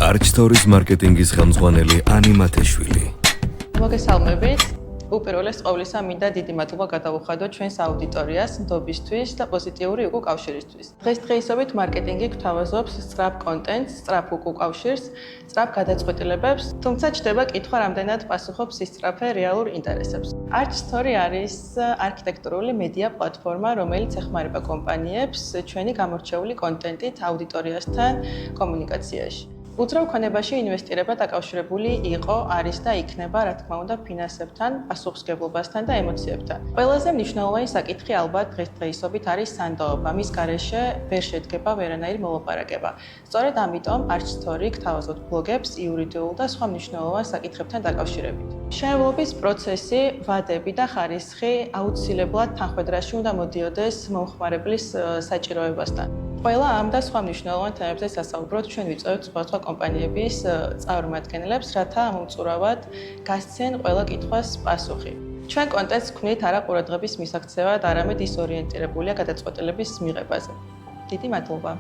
Archstories მარკეტინგის ხელმძღვანელი ანი მათეშვილი. მოგესალმებით. უპირველეს ყოვლისა მინდა დიდი მადლობა გადავუხადოთ ჩვენს აუდიტორიას ნდობისთვის და პოზიტიური უკავშირისთვის. დღესდღეობით მარკეტინგი გვთავაზობს სწრაფ კონტენტს, სწრაფ უკავშირს, სწრაფ გადაწყვეტილებებს, თუმცა ჩდება კითხვა რამდენად პასუხობს სისწრაფე რეალურ ინტერესებს. Archstory არის არქიტექტურული მედია პლატფორმა, რომელიც ეხმარება კომპანიებს ჩვენი გამორჩეული კონტენტით აუდიტორიასთან კომუნიკაციაში. უძრავ ქონებაში ინვესტირება დაკავშირებული იყო, არის და იქნება, რა თქმა უნდა, ფინანსებთან, პასუხისმგებლობასთან და ემოციებთან. ყველაზე მნიშვნელოვანი საკითხი ალბათ დღესდღეობით არის სანდოობა. მის გარეშე ვერ შედგება ვერანაირი მოლაპარაკება. სწორედ ამიტომ Archstory გთავაზობთ ბლოგებს იურიდიულ და სხვა მნიშვნელოვან საკითხებთან დაკავშირებით. შეავლობის პროცესი, ვადები და ხარისხი აუცილებლად თანხმედრაში უნდა მოდიოდეს მომხმარებლის საჭიროებასთან. ყველა ამ და სხვა მნიშვნელოვან თემებზე სასაუბროთ ჩვენ ვიწევთ სხვადასხვა კომპანიების წარმომადგენლებს, რათა მომწურავად გასცენ ყველა კითხვას პასუხი. ჩვენ კონტენტს ვქმნით არა ყურადღების მისაქცევად, არამედ ის ორიენტირებულია გადაწყვეტილების მიღებაზე. დიდი მადლობა.